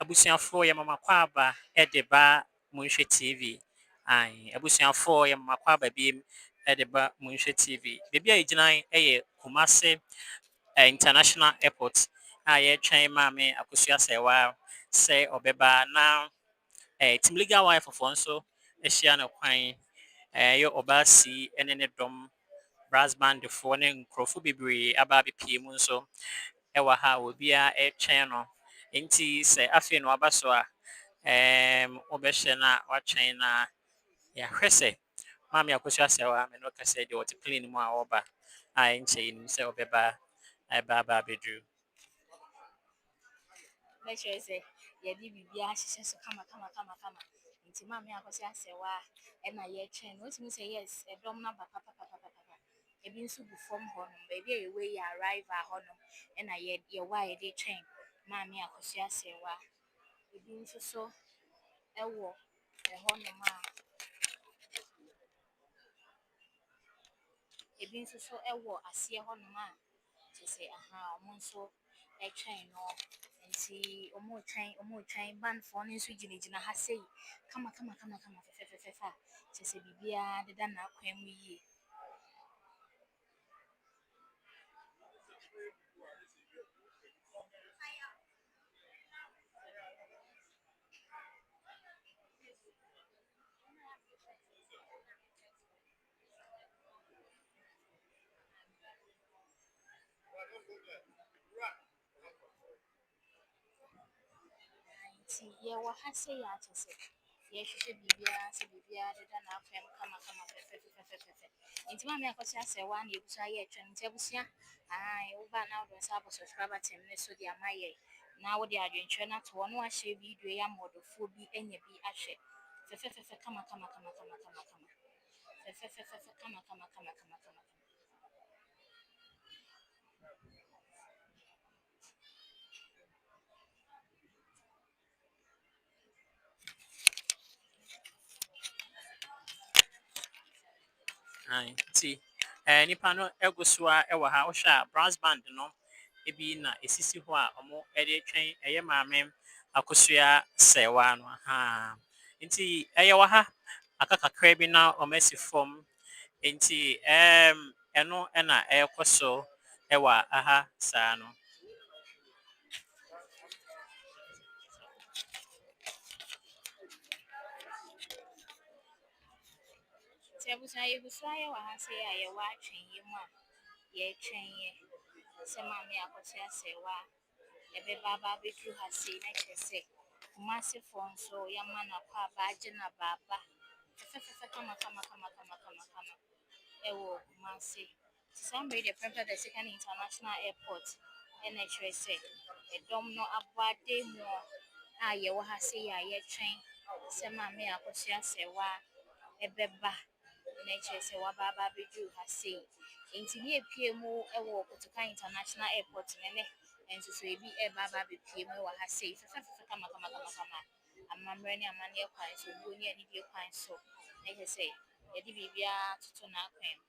abusuafoɔ yɛ mama kwaba de ba Monhwɛ TV. Abusuafoɔ yɛ mama kwaba biem de ba Monhwɛ TV. Baabi a yɛgyina yɛ Kumase International Airport a yɛretwɛn maame Akosua Sɛɛwa sɛ ɔbɛba na Team Legal Wife fofoɔ nso ahyia no kwan. Ɛyɛ ɔbaasi ne ne dɔm brass bandfoɔ ne nkurɔfoɔ bebree aba abɛpie mu nso wɔ ha a obiara retwɛn no. Nti sɛ afei na waba so a wobɛhyɛ na watwɛn na yɛahwɛ sɛ maame Akosua Sɛɛwa me ne ɔka sɛ deɛ ɔte plane mu a ɔreba a nkyɛ yɛnim sɛ ɔbɛba aba abɛduru. Bɛkyerɛ sɛ yɛde biribiara ahyehyɛ so kama. Nti maame Akosua Sɛɛwa ɛna yɛretwɛn no. Wotumi sɛ yes, ɛdɔm no aba papapapapapa. Ebi nso gu fam hɔnom. Baabi a yɛwɔ yi yɛ arrival hɔnom ɛna yɛwɔ a yɛde retwɛn maame Akosua Sɛɛwa. Ebi nso so ɛwɔ hɔnom a ebi nso so ɛwɔ aseɛ hɔnom a kyerɛ sɛ ɔmo nso ɛretwɛn no. Nti ɔmo retwɛn bandfoɔ no nso gyinagyina ha sei kama fɛfɛɛfɛ a kyerɛ sɛ biribiara deda n'akwan mu yie. Nti yɛwɔ ha sei a kyerɛ sɛ yɛrehwehwɛ biribiara sɛ biribiara deda n'akwan mu kama fɛfɛɛfɛ. Nti maame Akosua Sɛɛwa na yɛgu so a yɛretwɛn. Nti abusua, wobaa na wode wo nsa abɔ subscribe button no so de ama yɛn na wode adwenkyerɛ no ato hɔ na wahyɛ video yi ama ɔdɔfoɔ bi anya bi ahwɛ. Fɛfɛɛfɛ kama. Fɛfɛɛfɛ kama. Nti nipa no gu so a wɔ ha wohwɛ a brass band no ebi na esisi hɔ a wɔde retwɛn ɛyɛ maame Akosua Sɛɛwa no. Nti wɔ ha aka kakra bi na wɔasi fam. Nti ɛno na ɛrekɔ so wɔ ha saa no. Nti abusua yɛgu so a yɛwɔ ha sei a yɛwɔ atwɛnyɛ mu a yɛretwɛn sɛ maame Akosua Sɛɛwa ɛbɛba abɛduru ha sei na kyerɛ sɛ Kumasefoɔ nso yɛama no akwaaba agye no aba fɛfɛɛfɛ kama ɛwɔ Kumase. Saa mmerɛ yi deɛ prɛmprɛ the second international airport ɛna kyerɛ sɛ ɛdɔm no abɔ ademu a yɛwɔ ha sei a yɛretwɛn sɛ maame Akosua Sɛɛwa ɛbɛba na kyerɛ sɛ waba abɛduru ha sei. Nti ne yɛpue mu wɔ Kotoka International Airport ne nso so ebi ɛreba abɛpue mu wɔ ha sei fɛfɛɛfɛ kama. Amammerɛ ne amanneɛ kwan so, obuo ne anidie kwan so na kyerɛ sɛ yɛde biribiara atoto n'akwan mu.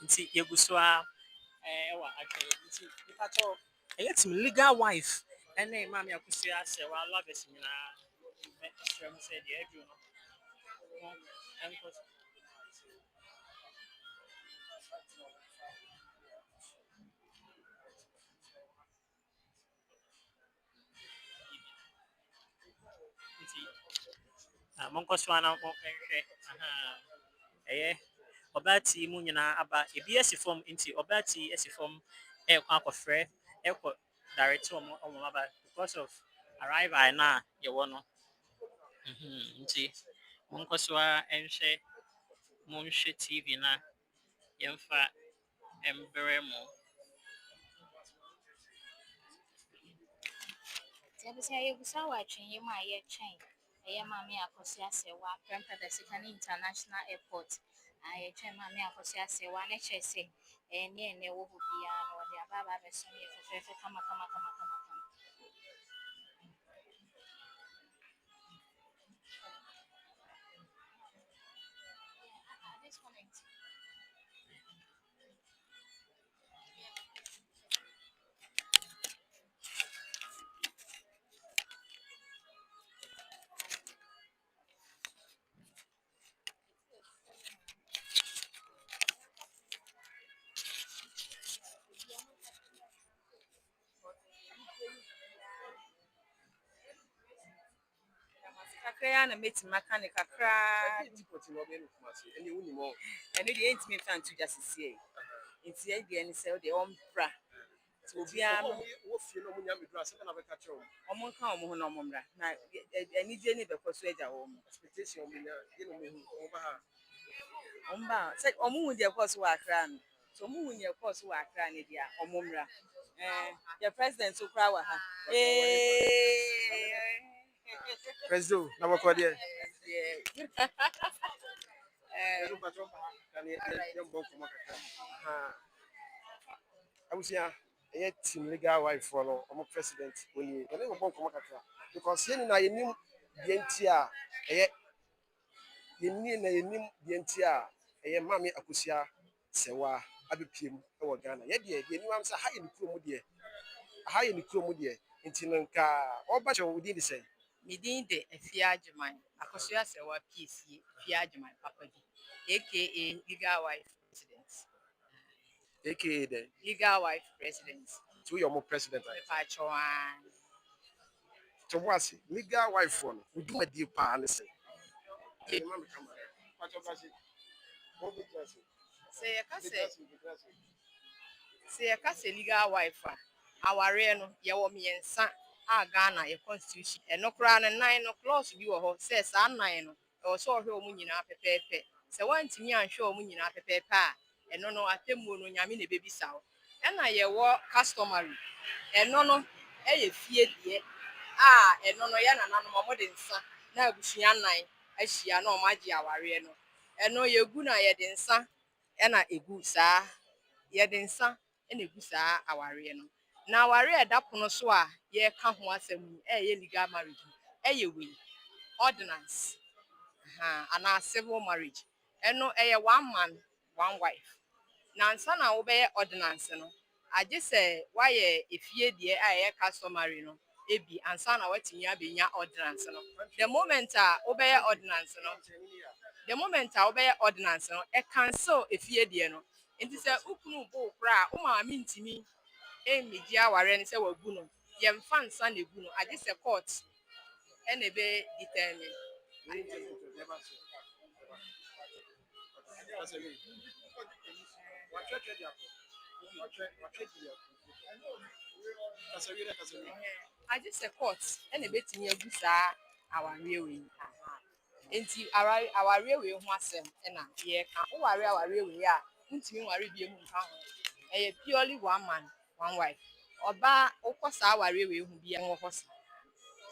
Nti yɛgu so a wɔ atwɛn. Nti nipa kyɛw ɛyɛ Team Legal Wife ne maame Akosua Sɛɛwa lovers nyinaa mɛsrɛ mo sɛ deɛ aduru no nkɔ so. Nti monkɔ so a na monhwɛ ɛyɛ ɔbaa tea mu nyinaa aba. Ebi asi fam nti ɔbaa tea asi fam ɛrekɔ akɔfrɛ ɛrekɔ direct wɔn aba because of arrival na yɛwɔ no nti monkɔ so a monhwɛ TV na yɛmfa mbrɛ mo. Tebisa yebusa wɔ atwɛnyɛ mu a yɛtwɛn ɛyɛ maame Akosua Asɛwa Prempeh the Second International Airport. Yɛtwɛn maame Akosua Asɛwa ne kyerɛ sɛ ne ɛnɛ wɔ hɔ biara no wɔde aba abɛsom yɛ fɛfɛɛfɛ kama. kakra na meti maka ne kakra dipoti no be no kuma se ene woni mo ene de entimi fa ntu ja sisi enti e de ene se de ompra ti obia no wo fie no mo nya medura se na be ka kire o mo nka o mo ho na o mo mra na eni je ni be koso eja wo mo expectation o mo nya ye no me hu o ba ha o mba se o mo hu de koso wa akra no so mo hu ne koso wa akra ne dia o mo mra the president so kra wa ha President, na mo kodi e. Team legal wife for no president oni ene mo bon komo kakra because yeni na yenim bienti a yenim bienti a Mame Akosua Sewa abepiem e wo Ghana ye de yenim am say ha ye ni kuro mu de enti no nka oba che wo di say Midin de Afiajuman, Akosua Sewa PC, Fiajuman Papadi, aka Legal Wife President. aka the Legal Wife President. to your president Pachuan. to was legal wife for no we do a deal pa and say Say a case legal wife. Our reno, yaw me and son, Ghana, a constitution, and no crown and 9 o'clock you or says, I'm 9 or so her munina pepe. So one to me, I'm sure munina pepe, and no, I tell you, Yamini baby sow. And I walk customary, and no, fear dear. And no, yana, no more than son. Now, Bushian 9, as she are no magia, our reno. And no, you're good, I had son, and I a good sir. Yɛde nsa na egu saa awareɛ no na awareɛ da pono so a yɛka ho asɛm ɛyɛ legal marriage ɛyɛ we ordinance ana civil marriage ɛno ɛyɛ one man one wife na nsa na wobɛyɛ ordinance no agye sɛ wayɛ efie deɛ a ɛyɛ customary no ebi ansa na watumi abenya ordinance no the moment a wobɛyɛ ordinance no cancel efie deɛ no nti sɛ ukunu bo kra o ma mi ntimi emegi aware ne sɛ wagu no yɛmfa nsa na egu no agye sɛ court ɛna be determine agye sɛ court ɛna betumi agu saa awareɛ wei enti awareɛ wei ho asɛm ɛna yɛka wo ware awareɛ wei a ntimi ware bi emu nka ho ɛyɛ purely one man one wife oba ukɔ saa awareɛ wei hu bi ɛwɔ hɔ sa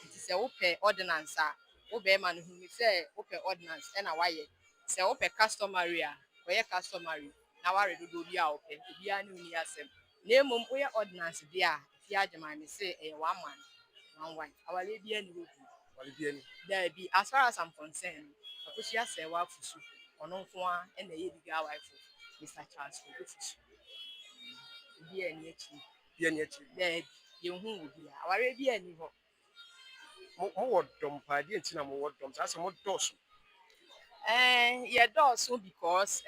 nti sɛ wopɛ ordinance a wo be ma no hu ni sɛ wopɛ ordinance ɛna wayɛ sɛ wopɛ customary a wɔyɛ customary na ware dodo bi a wopɛ obi a ne uni asɛm na emom woyɛ ordinance bi a fi agyeman me sɛ ɛyɛ one man one wife awareɛ bi ani wo there be as far as I'm concerned Akosua Sewa fusu ɔno nko a ɛna ɛyɛ legal wife Mr. Charles Ogufusu bi ani akyi there be yehu wo bi awareɛ bi ani hɔ mo wo dom pa di ntina mo wo dom sa se mo doso ye dɔɔso because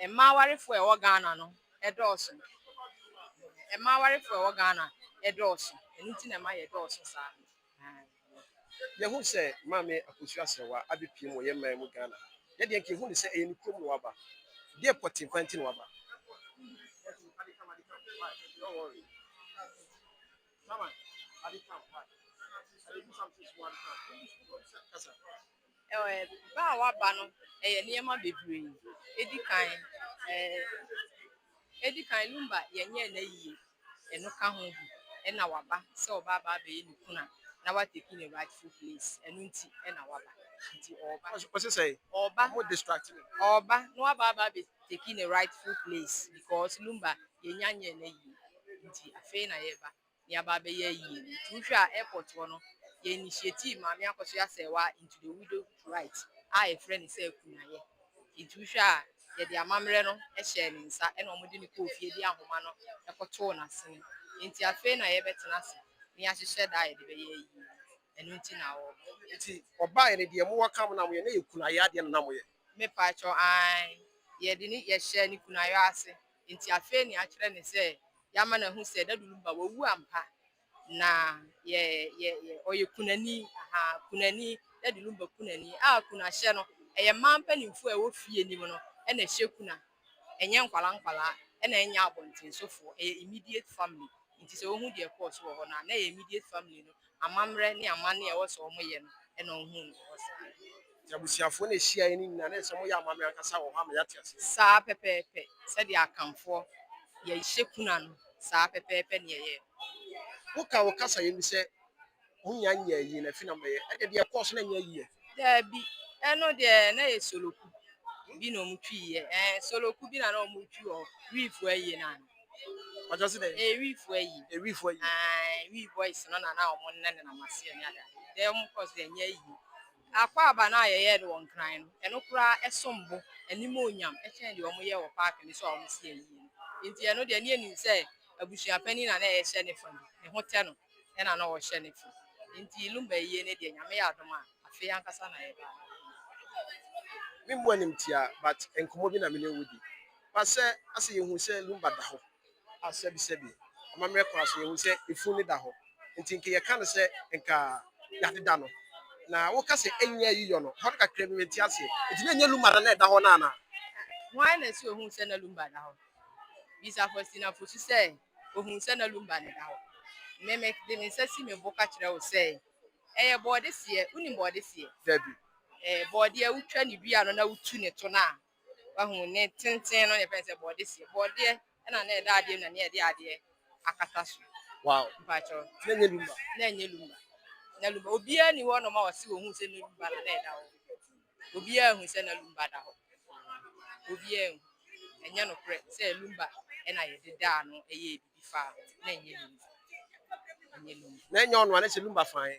mmaa awarefo ɛwɔ Ghana no ɛdɔɔso mmaa awarefo ɛwɔ Ghana ɛdɔɔso ɛno nti na ma yɛ dɔɔso saa ye hu se Mame Akosua Sewa abepiem wo ye man mu Ghana ye de nke hu ni se e ni krom no waba de poti fanti no waba ba a waba no ɛyɛ nneɛma bebree edi kan lumba yɛnyɛ na yie ɛno ka ho bi ɛna waba sɛ ɔba aba abɛyɛ ne kuna na wa take in a rightful place ɛno nti ɛna waba nti ɔba na waba aba abɛ take in a rightful place because lumba yɛnya nyɛ na yie nti afei na yɛba ne aba abɛyɛ yie nti wohwɛ a airport hɔ no yɛ initiative maame akɔso asɛwa into the widow right a yɛfrɛ ne sɛ kunayɛ nti wohwɛ a yɛde amammerɛ no hyɛ ne nsa ɛna ɔmo de ne kɔɔ fie de ahoma no ɛkɔtoo n'asene nti afei na yɛbɛtena ase ne yɛahyehyɛ da a yɛde bɛyɛ yie ɛno nti na ɔba nti ɔbaa yɛ ne deɛ mo waka mo na mo yɛ ne yɛ kunayɛ adeɛ na mo yɛ mepa kyɔ an yɛde ne yɛhyɛ ne kunayɛ ase nti afei ne akyerɛ ne sɛ yɛama na hu sɛ dadulumba wawu ampa na ɔyɛ kunani kunani dadulumba kunani a kunahyɛ no ɛyɛ mmaa mpanimfo a ɛwɔ fie nim no ɛna ɛhyɛ kuna ɛnyɛ nkwala ɛna ɛnyɛ abɔntensofoɔ ɛyɛ immediate family nti sɛ wohu deɛ ɛkɔɔ so wɔ hɔ na ɛyɛ immediate family no amammerɛ ne amanne a ɛwɔ sɛ ɔmo yɛ no ɛna ɔhu no wɔ saa abusuafoɔ na ehyia yɛ ne nyinaa na ɛsɛ mo yɛ amame ankasa wɔ hɔ ama yɛate ase saa pɛpɛɛpɛ sɛdeɛ akamfoɔ yɛhyɛ kuna no saa pɛpɛɛpɛ ne yɛyɛ woka wo kasa yɛ mi sɛ wonya nyɛ yie na fi na mɛyɛ ɛde deɛ ɛkɔɔ so na nyɛ yie daabi ɛno deɛ na yɛ soloku bi na ɔmo twi yɛ soloku bi na ɔmo twi wɔ wiifo ayie na ɔjɔ si dɛ wiifo ayie ewifo yi wii boys no na ɔmo nne na maseɛ ne ada dɛ ɔmo kɔ so ɛnyɛ yie akɔ aba na yɛyɛ de wɔn kran no ɛno koraa ɛsombo anim onyam ɛkyɛn deɛ ɔmo yɛ wɔ park ne so a ɔmo si yie nti ɛno deɛ ne anim sɛ abusuapani na ɛhyɛ ne fam ne ho tɛ no ɛna na ɔhyɛ ne fam nti lumba yie ne deɛ nyame yɛ adom a afei ankasa na yɛba me mo anim tia but enkomo bi na me ne wodi ba sɛ ase yehu sɛ lumba da hɔ asɛ bi sɛ bi amammerɛ kɔ aso yehu sɛ efu ne da hɔ nti nke yɛka no sɛ nka yɛadeda no na woka sɛ ɛnyɛ yiyɔ no hɔ kakra bi menti ase nti na ɛnyɛ lumba da na ɛda hɔ no ana hwan na si ohun sɛ na lumba da hɔ bisa fosina fosu sɛ ohun sɛ na lumba ne da hɔ meme de me nsa si me bo ka kyerɛ wo sɛ ɛyɛ bɔɔde seɛ unim bɔɔde seɛ dabi bɔɔde a wotwa ne dua no na wotu ne to na wahu ne tenten no ne pɛ sɛ bɔɔde seɛ bɔɔde ɛna na ɛda adeɛ na ne ɛde adeɛ akata so wow mpakyɛ na ɛnyɛ lumba na ɛnyɛ lumba na lumba obiara ni hɔ no ma wɔse ohun sɛ na lumba na ɛda hɔ obiara hu sɛ na lumba da hɔ obiara hu ɛnyɛ no korɛ sɛ lumba ɛna yɛde daa no ɛyɛ bibi fa na ɛnyɛ lumba na ɛnyɛ ɔno a na ɛhyɛ lumba fan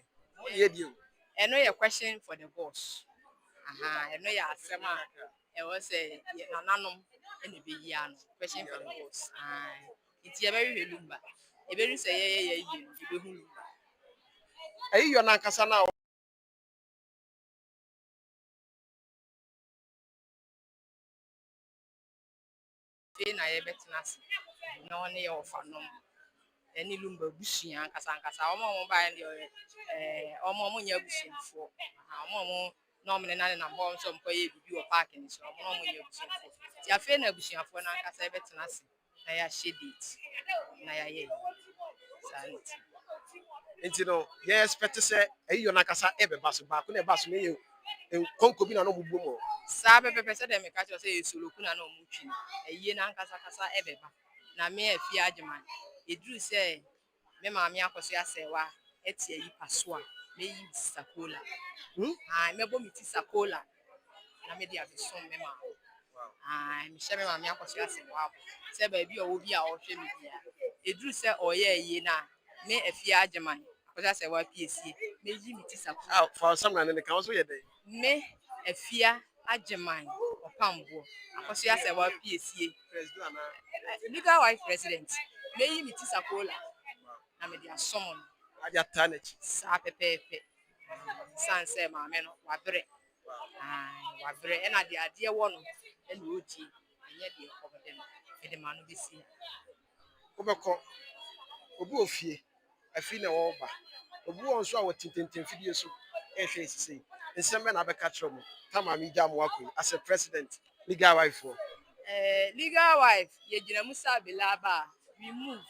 yɛ die o ɛno yɛ question for the boss ɛno yɛ asɛm a ɛwɔ sɛ nananom ɛna ɛbɛyi ano question for the boss nti yɛbɛhwehwɛ lumba ɛbɛru sɛ yɛyɛ yie no yɛbɛhu lumba ɛyi yɔ nankasa na afei na yɛbɛtena ase na ɔne yɛ ɔfa nom ɛne lumba busua nkasa ɔmo baeɛ deɛ ɔmo nyɛ abusuafoɔ ɔmo na ɔmo ne nane nam hɔ nso ɔmo kɔyɛ bibi wɔ park ne so ɔmo na ɔmo nyɛ abusuafoɔ nti afei na abusuafoɔ no ankasa yɛbɛtena ase na yɛahyɛ date na yɛayɛ saa nti no yɛ expect sɛ ɛyi yɔ nankasa ɛbɛba so baako na ɛba so na ɛyɛ konko bi na no bubu mo saa pɛpɛpɛ sɛ dɛ meka kyerɛ sɛ yɛ soloku na ɔmo twi no ɛyie na ankasa ɛbɛba na me afie agyeman ɛduru sɛ me maame akɔso asɛwa ɛte ayi paso a meyi sakola mɛbɔ me ti sakola na mede abɛsom me maame mehyɛ me maame akɔso asɛwa abo sɛ baabi a ɔwɔ bi a ɔhwɛ me bia ɛduru sɛ ɔyɛ ayie na me afie agyeman akɔso asɛwa piesie meyi me ti sakola fa samra ne ka wo so yɛ dɛ me afia agyeman ɔpamboɔ akɔso asɛwa piesie president na legal wife president meyi me ti sakola na me de asom no ade ata na chi saa pɛpɛɛpɛ san sɛ maame no wabrɛ wabrɛ ɛna de adeɛ wɔ no ɛna ɔgye ɛnyɛ deɛ ɔbɛde no ɛde ma no bɛsi wobɛkɔ obi ofie afi na wɔba obi wɔ nso a wɔtintintint fidie so ɛhwɛ sisi nsɛm bɛ na abɛka kyerɛ mo tama mi gya mo akɔ as a president legal wife for legal wife yɛgyina mu sɛ abelaba we move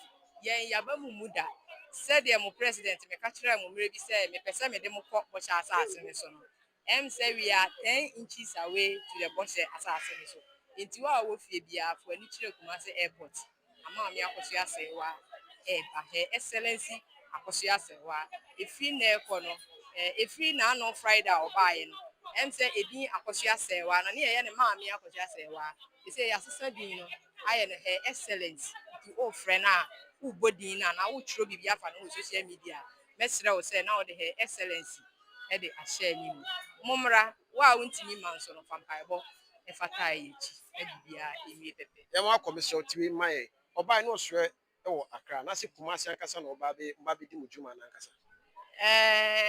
yɛn yaba mu da said the president me catch them maybe say me pesa me dem ko bocha asase me so no say we are 10 inches away to the bocha asase me so enti wa wo fie bia fo ani kire Kumasi airport ama me akoso asewa eba her excellency akoso asewa efi na ekọ no efi na no Friday obaye no say edin akoso asewa na ne ye ne ma me akoso asewa e say asesa din no aye no her excellency the old friend ubodi na wo chiro bibia fa no social media mesre wo say na wo de her excellency e de ahye ni momra wa wontimi manso no fampaibo e fata yechi e bibia emi pepe ya ma commission tiwi mai oba no hwe e wo Accra na se Kumasi ankasa na oba be mba be di mujuma na ankasa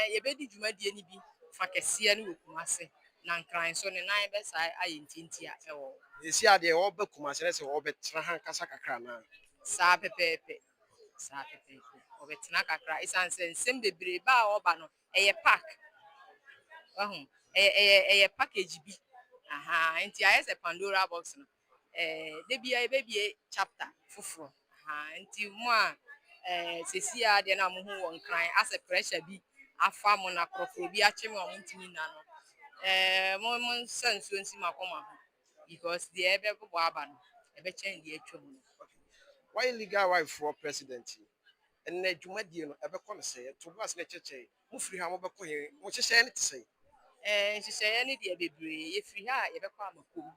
ye be di dwumadie ni bi fa kese ne wo Kumasi na nkran so ne nan be sai ayentinti a e wo esi ade e wo be Kumasi na se wo be tra han kasa kakra na sa pepepe obetena kakra isanse nsem bebre ba oba no eye park eye package bi aha nti ayese Pandora box no de bia ebebie chapter fufuro aha nti mo a sesia de na mo hu won kran ase pressure bi afa mo na krofo bi ache me o ntimi na no mo sense nsi makoma ho because the ebe bo aba no ebe chen de atwa mu why legal wife for president and na dwumadie no ebe ko no se to bas na cheche mu firi ha mo be ko he mo cheche ne tse nhyehyɛeɛ ne deɛ bebree yɛfiri ha a yɛbɛkɔ amakom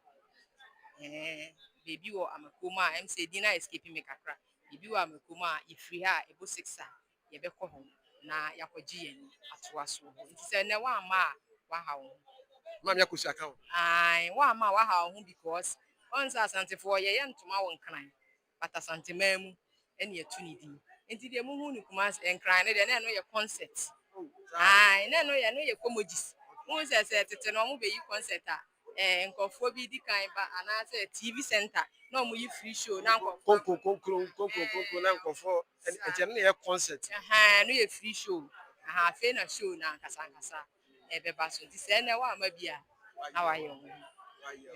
beebi wɔ amakom a ɛm sɛ din na escape me kakra beebi wɔ amakom a yɛfiri ha a ɛbɔ 6 a yɛbɛkɔ hɔ na yɛakɔgye yɛn atoa so hɔ nti sɛ nnɛ woamma a waha wo ho ma me akosi aka wo woamma a waha wo ho because ɔn sɛ asantefoɔ yɛyɛ ntoma wɔ nkran but asantemaa mu ɛne yɛto ne din nti deɛ muhu ne Kumasi nkran ne deɛ na ɛno yɛ concert na ɛno yɛ comedies mo se tete no mo be yi concert a nkofo bi di kan ba ana se TV center na mo yi free show na nkofo konkro na nkofo ente na ye concert no ye free show fe na show na nkasa e be ba so ti se na wa ma bia na wa ye wo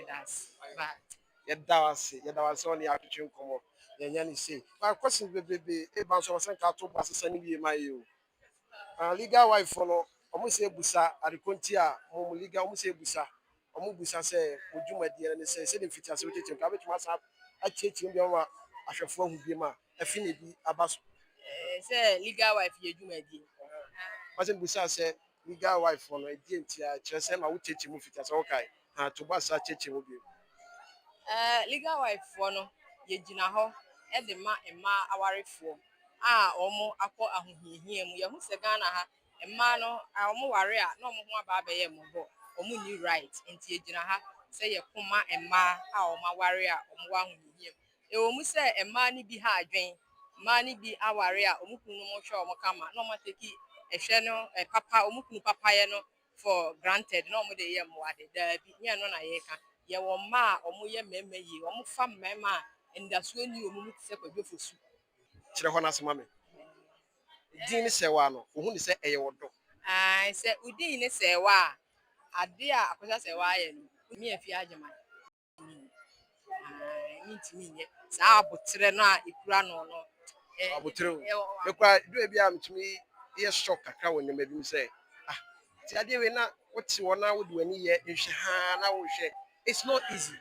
that's but ye da wase on ya twetwe nkomo ye nya ni say but question bebebe e ban so wasan ka to ba sesa ni bi ma ye o legal wife no omo se busa adekonti a mo legal omo se busa omo busa se odwumadie ne se de fiti ase wecheche ka betuma sa achechi bi wa ahwefo ahu bi ma afi ne bi abaso se legal wife ye dwumadie wase busa se legal wife no edie ntia kire se ma wo chechi mu fiti ase wo kai ha to ba sa chechi mu bi legal wife no ye gina ho e de ma awarefo a omo akọ ahohiehie mu ye hu se Ghana ha emma no omo ware a na omo ho aba abaye mo bo omo ni right enti ejina ha se ye kuma emma a omo ware a omo wa ahohiehie mu e omo se emma ni bi ha adwen emma ni bi aware a omo kunu mo hwe omo kama na omo teki ehwe no papa omo kunu papa ye no for granted na omo de ye mo ade da bi nye no na ye ka ye wo ma a omo ye mema yi omo fa mema a ndasuo ni omo mu tse kwadwofosu kire ho na asema me din ni se wa no ohun ni se eye wodo se udin ni se wa ade a akosa se wa ye no mi afi agema mi ntimi nye sa abotre no a ekura no no abotre me kwa do bi am timi ye shock kakra wo nyama bi mi se ti ade we na wote wo na wo de wani ye nhwe ha na wo hwe it's not easy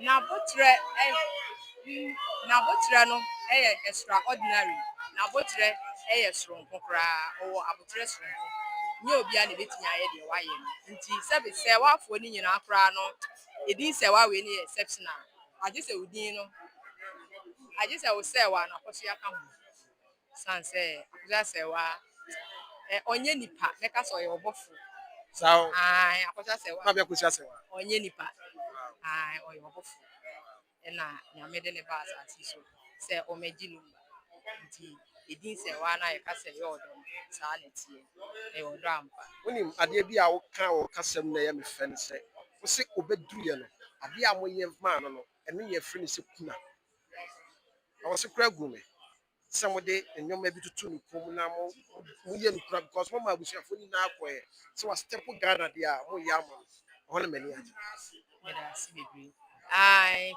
na abotre no extraordinary na abotre soronko kra o abotre soronko nye obi a na betimi aye de wa ye nti se wafo ni nyina kra no edin se wa we ni exceptional aje se udin no aje se wo se wa na akoso aka ho sanse akoso se wa onye nipa meka so ye obofo sao akoso se wa ma be akosi ase wa onye nipa oye obofo na nyame de ne ba asasi so se omeji numba nti edin se wa na ye ka se ye odom sa na tie e odo ampa wonim ade bi a wo kasam na ye me fe ne se wo se obeduru ye no ade a mo ye ma no eno ye fre ne se kuna awo se kura gu me se mo de enyoma bi tutu ni kom na mo ye no kura because mo ma abusuafo ni na akoye se wa step Ghana de a mo ya mo ho na mani aje meda si bebre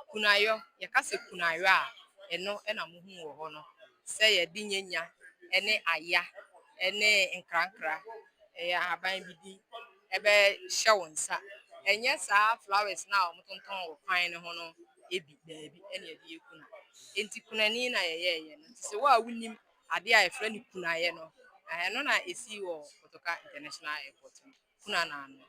kunayo ye ka se kunayo a eno na mo hu wo ho no se ye di nyanya ɛne aya ɛne nkrankra ɛyɛ ahaban bi di ɛbɛhyɛ wo nsa ɛnyɛ saa flowers na ɔmo tontɔn wɔ kwan no ho no ebi daabi ɛne ɛde yɛ kuna enti kunani na yɛyɛɛyɛ no nti sɛ wo a wonim ade a yɛfrɛ no kunayɛ no ɛno na esi wɔ Kotoka International Airport no kuna na ano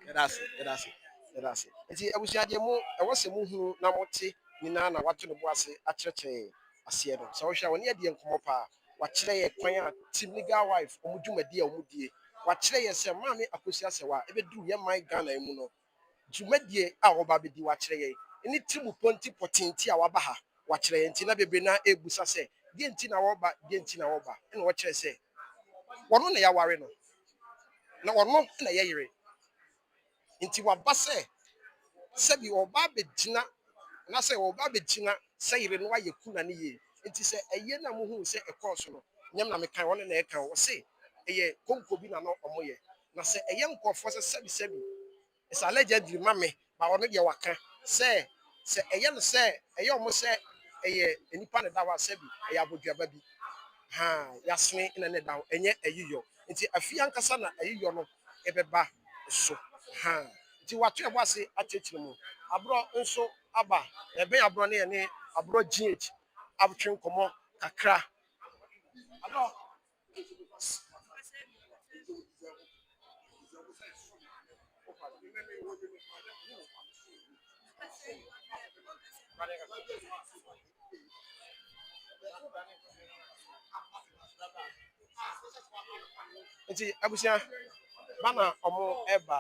yɛdase nti abusuadeɛ mu ɛwɔ sɛ muhunu na mote nyinaa na wato ne bo ase akyerɛkyerɛ aseɛ no sɛ wohwɛ a wɔne adeɛ nkɔmmɔ paa wakyerɛ yɛ kwan a team legal wife ɔmo dwumadi a ɔmo die wakyerɛ yɛ sɛ maame Akosua Sɛwa ɛbɛduru yɛ man Ghana mu no dwumadie a wɔba bɛdi wakyerɛ yɛ ne tirim ponti pɔtenti a waba ha wakyerɛ yɛ nti na bebree na ebusa sɛ deɛ nti na wɔba ɛna wɔkyerɛ sɛ wɔno na yɛaware no na wɔno na yɛyere nti waba sɛ sɛbi ɔba abɛgyina na sɛ ɔba abɛgyina sɛ yere no ayɛ kuna ne yie nti sɛ ɛyɛ na muhu sɛ ɛkɔɔ so no nyam na mekan wɔne na ɛka wɔ se ɛyɛ konko bi na no ɔmo yɛ na sɛ ɛyɛ nkɔfoɔ sɛ sɛbi ɛsɛ allegedly ma me ba ɔno deɛ waka sɛ ɛyɛ no sɛ ɛyɛ ɔmo sɛ ɛyɛ nipa ne da hɔ a sɛbi ɛyɛ aboduaba bi yasene na ne da hɔ ɛnyɛ ayiyɔ nti afie ankasa na ayiyɔ no ɛbɛba so nti wato ɛbɔ ase akyerɛkyerɛ mu aborɔ nso aba ɛbɛn aborɔ ne yɛ ne aborɔ GH abotwe nkɔmmɔ kakra aborɔ nti abusua bana ɔmo ɛba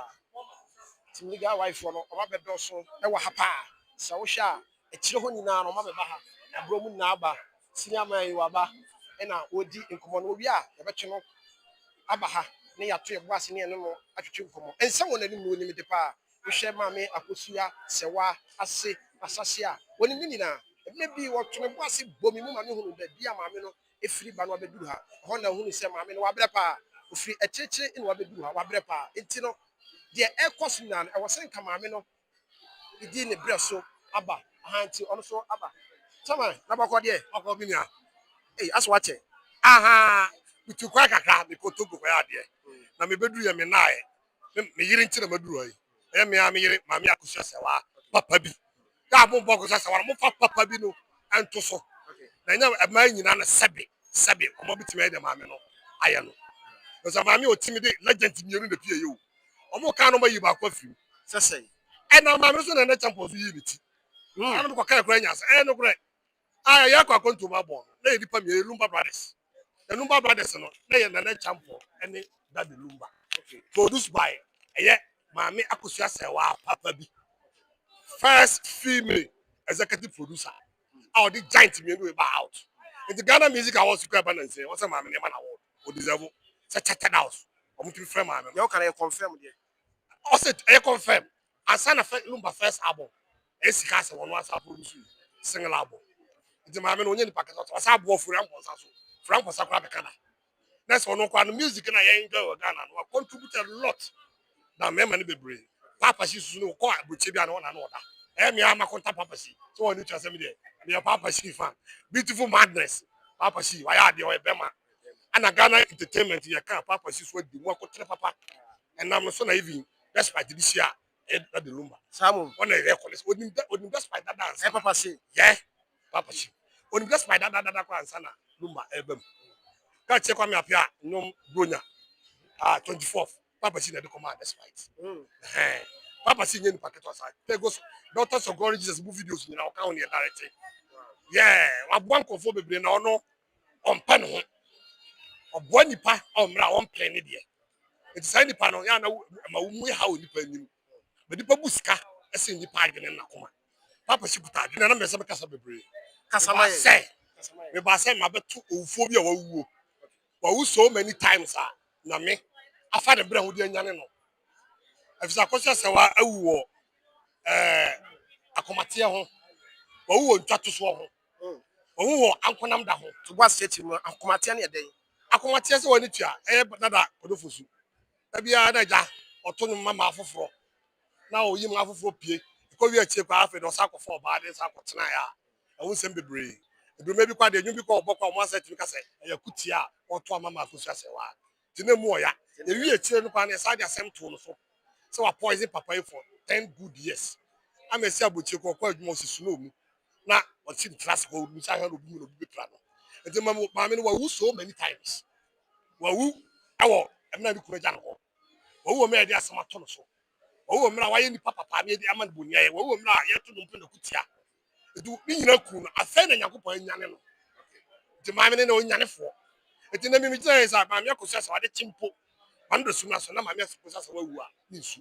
team legal wife no ɔma bɛdɔso ɛwɔ ha paa sɛ wohwɛ a akyire hɔ nyinaa no ɔma bɛba ha aborɔ mu nyinaa aba senior man yi waba ɛna wɔdi nkɔmmɔ no owie a yɛbɛtwe no aba ha ne yɛato yɛbɔ ase ne yɛne no atwetwe nkɔmmɔ ɛnsɛ wɔ n'anim na onim de paa wohwɛ maame Akosua Sɛwa ase asase a wɔnim ne nyinaa ɛbɛn bi wɔto ne bɔ ase bomi mu maame hunu baabi a maame no efiri ba no abɛduru ha hɔ na hunu sɛ maame no wabrɛ paa ofiri akyirikyiri na wabɛduru ha wabrɛ paa enti no deɛ ɛkɔ so nyinaa ɛwɔ sɛ nka maame no di ne brɛ so aba nti ɔno so aba sama na bakɔ deɛ ɔkɔ bi nia aso wakyɛ bitu kwa kakra me kotogo kwa adeɛ na me bedu yɛ me nae me yiri nti na maduru ayi ɛyɛ me a me yiri maame Akosua Sɛwa papa bi ka bo bɔ Akosua Sɛwa mo fa papa bi no ɛnto so na nya ɛma nyina na sɛbe ɔmo bitime ɛde maame no ayɛ no so maame otimi de legend mienu na pie yo ɔmo ka no mayi ba kwa firi sɛsɛ ɛna maame so na champion so yi ne ti ana mo kwa kra nya sɛ no kra ya kwa kontu ma bɔ na yɛ dipa me Lumba Brothers the Lumba Brothers no na yɛ na champion ɛne Daddy Lumba produced by maame Akosua Sɛwa papa bi first female executive producer our the giant mienu ba out in the Ghana Music Awards you can balance what's a maame man award o deserve such a house omo to frame maame yɛ ɔka na yɛ confirm deɛ also I confirm asana Lumba first album esika se wono asa produce single album the maame no onye ni packet so asa abo Frank Sakura Bekana next one no music na yɛ enjoy Ghana no contributed a lot na me man be brave papa shi susu no ko abuche bia no na no da me ama konta papa shi so one need to say me there me papa shi fan beautiful madness papa shi why are the bema ana Ghana entertainment ya kan papa shi so di mu akotre papa and I'm so na even despite this year at the Lumba samu on a record onim despite that dance papa say yeah papa shi onim despite that kwa ansana Lumba ebem ka che kwa me apia nyom bronya 24th papa shi na de command despite papa si nyeni packet was like goes Daughters of God Jesus movie videos ni na o ka on directing yeah wa nkofo bebre na ono on pen ho obo nipa o mra on plan ne de it say nipa no ya na ma mu ha o nipa nim be nipa buska ese nipa adwene na koma papa si puta adwene na me se be kasa bebre kasa ma say me ba say ma beto owufo bi a wawu so many times na me afa de bre ho de anyane no afisa Akosua Sɛwa awuwo akomatie ho wawu ntwato so ho wawu ankonam da ho to gwa state mu akomatie na yɛdɛn akomatie se woni tua dada kodofosu da bia na ja oto no mama afoforo na oyi mu afoforo pie ko wi achie kwa afa do sa akofo ba de sa akotena ya awu sem bebre do maybe quite the new because Boko one said to me, "I could see or to a mama who says, Tina Moya, the real children on the side of some tone so I poison papa for 10 good years. I'm a sabu or quite most snow. Now, what's in classical, which I have to be planned. And the mamma who so many times. Well, who, I'm not going to go. Oh, made us some atonoso. Oh, why any papa made the Aman Bunya, oh, not yet to open the kutia. Do me no coon, a fan and Yakupo in Yanino. The mamma no Yanifo. It didn't mean to say, my Yaku says, I did chimpo. Under Sunas and my mess possess where we are. Nisu.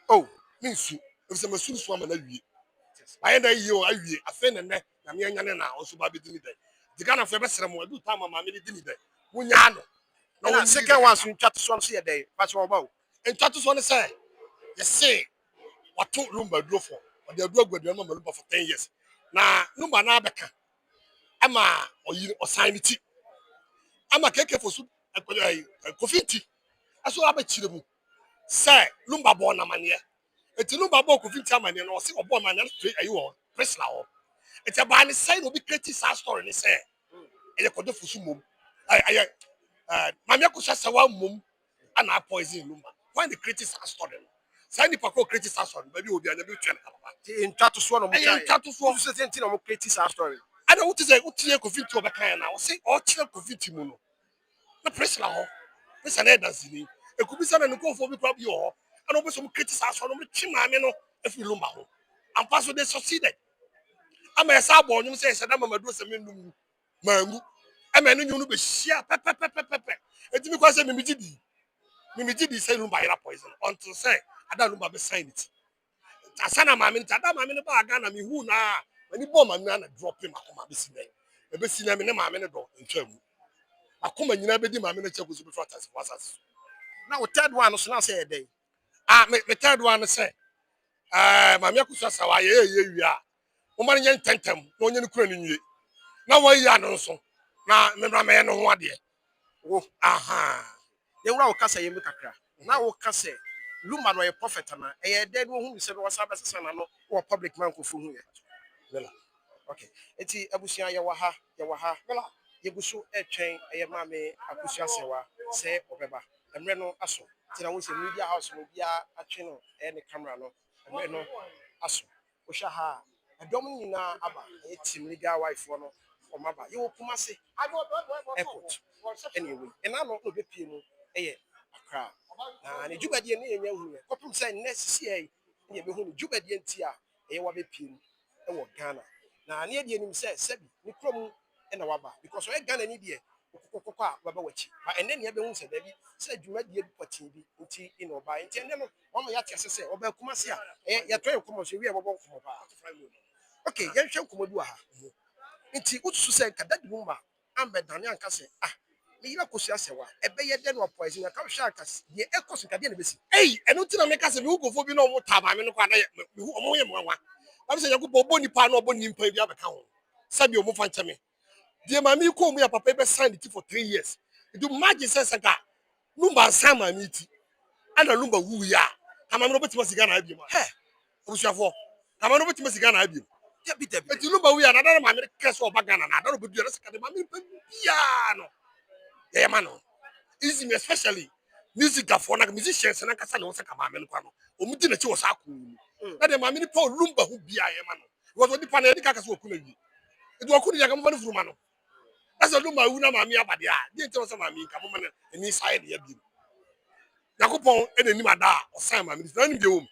Oh, Nisu. If some soon swam and I end a year, a fan and neck, and Yanana also by the day. The kind of ever ceremony do time of my minute dinner. Munyano. No one second one so chat so see a day. What's all about? And Tatus want to say, you say, what took Lumba drove for, or they drove with your number for 10 years. Now, Lumba Nabeka, Ama or sign it. I'm a cake for soup, a coffee tea. I saw a bet you. Say, Lumba born a mania. It's a Lumba book of Intaman and or see a born man, you are, press now. It's a band sign will be creative story, and say, and you could do for some. Mamma Kusawa mum, and I poison Lumba. When the critics are story. Sign the Paco critics are story, maybe will be a new channel. In chat to swallow my chat to swallow certain critics story. I don't want to say what you could fit to a kind now. Say, all children could fit him. The press law. This an edasi. It could be something to go for me, probably all. And over some critics are from the Chimano if you lumber. And pass what they succeeded. I'm a sabo, you say, I'm a do some mangu. I mean, you know, be sheer pepper. It's because I'm Mimidi say lumber poison until say, I don't know sign it. Asana mammy, Tada mammy, Bagana, me who na. When you bomb a man, drop him at my business. A business, I mean, mammy, in term. I come and you never did my manager was before us. Now, third one was not say a day. The third one say, my Yakusa, you are. Woman, young tentem, no young crane. Now, why you are no so. Now, remember, man, no one dear. Oh, aha. They were all Cassa Yemukakra. Now, Cassa, Luman were a prophet, and a dead one who said was a son or public man for whom. Okay, it's Abusia Yawaha, Yagusu, a chain, a mammy, Abusia Sewa, say, Obeba, and Reno Asso. Till I was in media house, will be a channel, and a camera, and Reno Asso. Oshaha, a domina Abba, a team legal wife or Maba. You will Kumasi airport. Anyway, and I'm not going to be a crowd. And a Jubadian, Copum say, necessary, Jubadian Tia, a Wabipin, and what Ghana. Now, near the enemy says, Sebi, Nikrom, and a Waba, because I got an idea. And then you have said, said you might be able to TV in or by intending one of your say, or Kumasia, you're trying to come on, we have a walk from okay, young Shokumodua. Inti Utsu said, that woman, I'm better than young Cassie. Ah, me, Kusia, a bayer den or poison, a cow sharks, the echoes in Cadena. Hey, and not to make us a who go for no more time. I'm not I'm saying, you go bony pan or bony pay the other count. Sabio Mufantame. Dear mammy, call me up a paper signed it for 3 years. You do magic sense a guy. Lumba Sama meet. And a lumba woo ya. I'm not to Masigan Abium. Hey, who's your for? I'm not to Masigan Abium. But you lumba we are another man, Castle Bagan, and I don't put your mammy piano. Yeah, man. Easy, especially music for musicians and I can say, no, Sakaman, Omutina Chosaku. That the mammy Paul Lumba who be I am. Was what the Pananicas were cool. It was cool, like a man. That's a lumba una mammy about the didn't tell some mammy, come on, and inside the abuse. Nakupon, and then Nimada or Simon is running the home.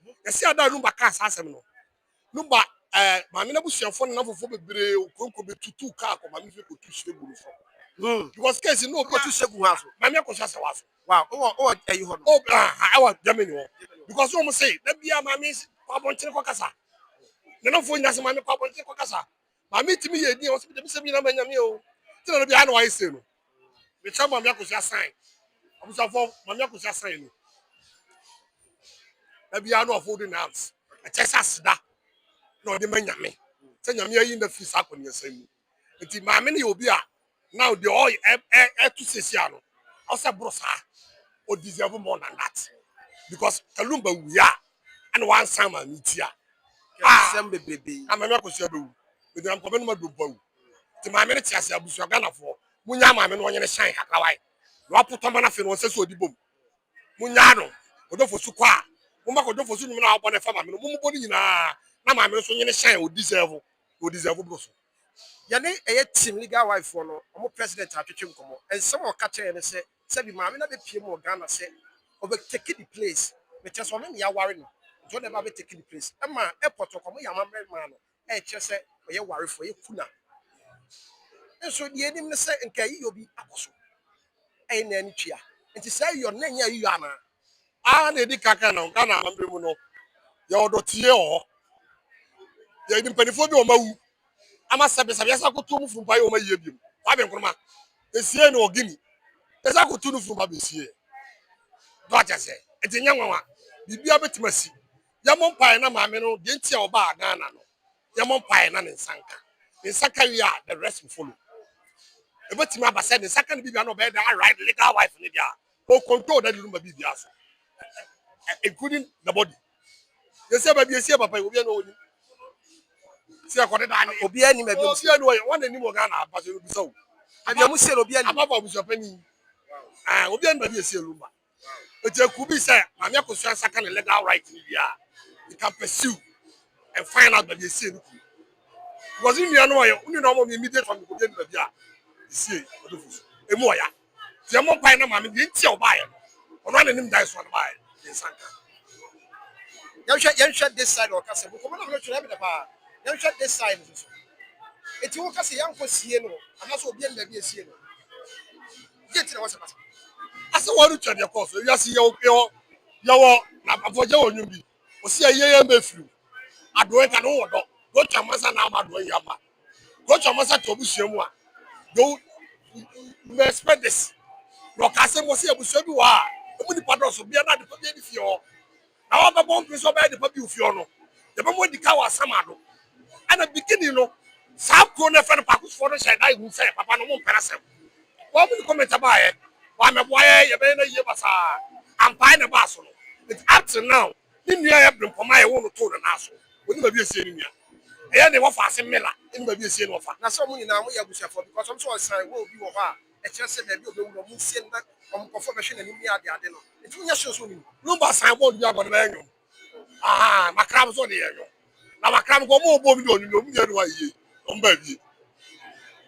You see, I don't lumba cast as a no. Lumba, Mamma Bush, your phone number for the Conco to 2 car, or Mammy could teach the bull. Because case no go to Sebu House. Mamma Cosasa was. Wow, oh, you I was Germany. Because almost say, let me have my miss Pabon Chicocasa. None of us, Mamma Pabon Chicocasa. Mammy to me, you also be the same Yamio. Tell me, I know I say. The time of Yakuza sign. I was for Mamma sign. Maybe I know of holding hands. A Texas da. No, the man me. Send me in the feast up on your same. It's my many will be now the oil to Siciano. Also, Brosa or deserve more than that. Because Kalumba we are and one summer meet here. Ah, baby. I'm not going to with them coming my bow. ti maame ne ti ase abusua Ghanafoɔ munya maame no ɔnyene shine kakrawai na wapotɔ ma na fe no sɛ so odibom munya no odofo su kwa mumba ko dofo su nyina abɔ ne fa maame no mumbo ni nyina na maame no so nyene shine o deserve bro so yɛne ɛyɛ team legal wife for no ɔmo president atwetwe nkɔmɔ ɛnsɛm ɔka kyerɛ ne sɛ bi maame na bepie mu wɔ Ghana sɛ ɔbɛtake the place mekyɛ sɛ ɔno ne yɛaware no nti ɔne ba bɛtake the place ɛma airport ɔkɔmɔ yɛ amammerɛma no ɛkyerɛ sɛ ɔyɛ warefo ɔyɛ kuna nso deɛ anim ne sɛ nka yi obi akɔ so ɛyɛ na ani tua nti sɛ yɔ na nyɛ yi ana na edi kaka na Ghana amambe mu no yɛ ɔdɔ tie ɔ yɛ nimpanifo bi ɔmawu ama sabe yasa ko tu mu frumpa yɛ ɔmayie biem fa be nkroma esie na ogini yasa ko tu no frumpa be sie do acha sɛ enti nya nwanwa bibia betimasi ya mompa na maame no de ntia ɔba Ghana no ya mompa na ne nsanka wi a the rest will follow ebetimi abasa ne nsanka ne bibia no be da right legal wife ne dia o control that room bibia so including the body yesa ba bi esie papa obi na oni si akɔde da ne obi ani ma bi obi ani wo wan ani mo Ghana abasa obi sawo abia mu se obi ani ababa obi so pani obi ani ba bi esie lumba ete ku bi say maame akoso nsaka ne legal right ne dia you can pursue and find out that they say no because in your no you know mo immediate from the be bia see odofu emu oya ti mo pai na maame de ntia oba ye ono na nim dai so na ba ye nsanka yɛnhwɛ this side of kasa buko na hwɛ bi da ba yɛnhwɛ this side so eti wo kasa yankɔ sie no anaso obi ani ba bi esie no get na wasa kasa ase waru twa de course you see yo na afoje wonyu bi o si ayeye mbefiru adoe ka no wodo go twa masa na amadoe yaba go twa masa to busuamu a do me expect this no kase mo si abusua bi wa emu ni padro so bia na de pa bi fi o na wa ba bomb so ba de pa bi fi o no de ba mo di ka wa samado ana beginning no sa pro na fa no pakusfo no shay dai hu say papa no mo mpera sem wa mo comment about wa me boye ye be na ye basa ampai na ba so no it's up to now ni nua ya brim poma ye wo no to na so oni ba bi esie ni nua eye ne wo fa ase mela ni ba bi esie no fa na so mu nyina mo ya busuafo because some so san wo obi wo ha e kyerɛ sɛ na bi obi wo mu sie na ɔmkɔfo bɛhwɛ na nim ya ade no nti nya hwɛ so ni lumba san bo bi agbo na enyo makram so de enyo na makram ko mo bo mi do onu mi enu aye o mba bi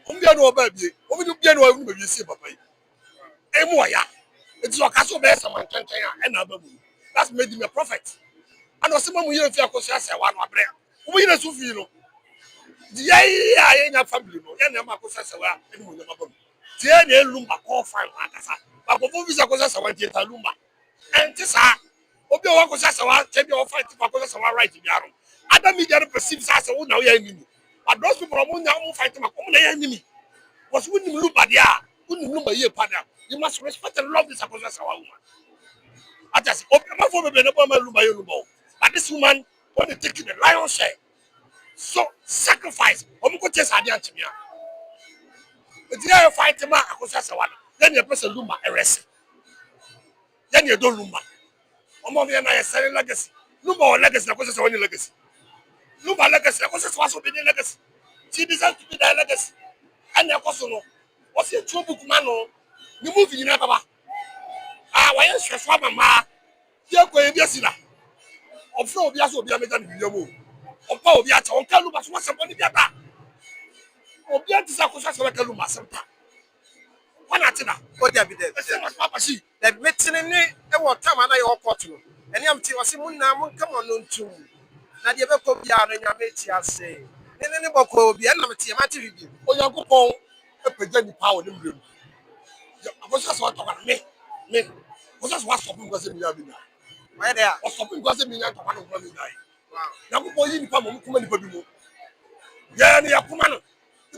o mi enu oba bi o mi bi enu o mi ba bi esie papa yi emu oya enti o kaso be sama ntantan a na ba mu that's made him a prophet and o se mamu yire fi akoso ase wa no abre o mu yire so fi no di yai aye nya family no ya na ma akoso ase wa enu mo nya ba mu tie na elumba call fine akasa ba ko fu visa akoso ase wa tie ta lumba enti sa obi o akoso ase wa che bi o fight for akoso ase wa right bi aro adam media no perceive sa ase wo na wo ya enemy but those people mo nya mo fight ma ko mo na ya enemy was we nim lumba dia we nim lumba ye pada. You must respect and love this woman. I just open my phone and but this woman want to take the lion's share. So sacrifice. But you fight him out. Then you press a lumba arrest. Then you don't lumba. Selling legacy. Lumba or legacy, because it's legacy. Lumba legacy, because it's also being legacy. She deserves to be their legacy. And your cousin, what's your true book man? The movie you never why is your father ma ye ko e biasira of no biaso bia mega ni biamu o pa obi ata on kalu ba so somebody biata obi ati sa ko sa kalu ma sempa wana tina o dia bi de say my papa she the meeting ni e wo time na ye court no ene am ti wase mun na mun come on ntum na de be ko bia no nya me ti ase ne boko obi na me ti ma ti bi onyankopon e pagya ni pa wo ne mbrem akoso sa to kana me akoso sa stop because me ya bi na why there o stop because me ya to kana ko me dai nyankopon yi ni pa mo kuma ni pa bi mo ya ni ya kuma no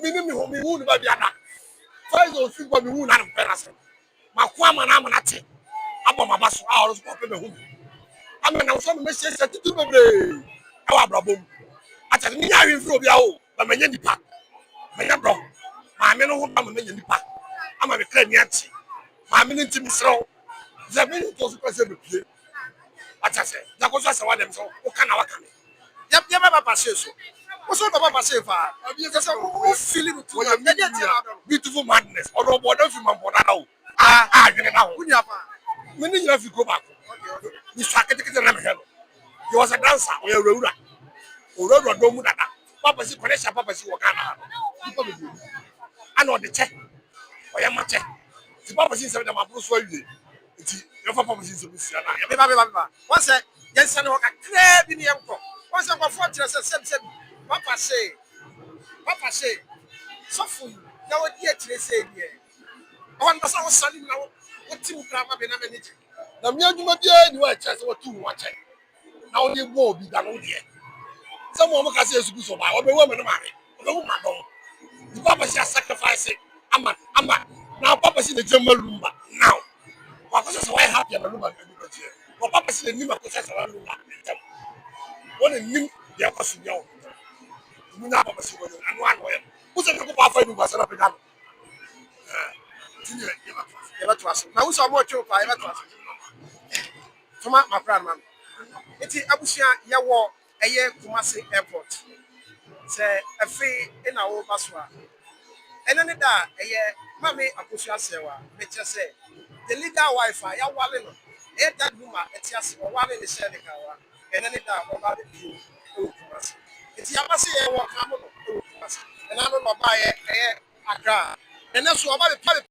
mi ni mi ho mi hu ni ba bi ada faizo fi ko mi hu na mpera se makwa ma na te abo ma ba so a o so pe me hu ama na so me se se tutu bebre e wa brabom ata ni ya wi fro bi a o ba manya nipa manya bro ma me no ho ba manya nipa ama me kra ni ati ma me nti mi sro za me ni to so kwase be pie ata se da ko so asa wa dem so o kana wa kana ya ba papa se so What's all about myself? Who feeling it? Beautiful madness. Or what else you man for now? You know. When you have to go back, you start getting the he was a dancer. We are rural. Orodo domu dada. Papa si connection papa si wakana. I know the check. Oya ma check. Ti papa si se dem abro so awie. Ti your papa si se busia na. Beba. One say, yes, and walk a crab in the uncle. One say, for fortress, said, Papa say, so for you. Now, what yet they say, yeah. I want to say, son, now, what two grandma been a minute? Na mi adwuma bia ni wa chese wa tu wa che. Na wo dey go bi da no de. Some of us say school so ba. Obe wo me no mare. Obe wo ma don. The papa si sacrifice ama. Now papa si the German lumba. Now. Papa say why happy na lumba ni ko tie. But papa si the ni ma ko say lumba. Wọ́n ní yẹ kọ́ sí yẹn o ní náà bàbá sí wọ́n ní ànú àná yẹn kó sẹ́ni kó bá fẹ́ ìlú gbàsẹ́ náà fi dànù tí ni yẹ bá tó àṣẹ Now, who's our more true? I ever trust. Toma, my friend, man. It's Abusia Yawo, a year Kumasi Airport. Say a fee in our Baswa. And then that a year, Mammy Abusia Sewa, which say the leader Wi Fi, Yawalino, that woman, it's just one in the Seneca. And then that about the it's Yamasi, and I don't know, and I don't know by a car. And that's what about the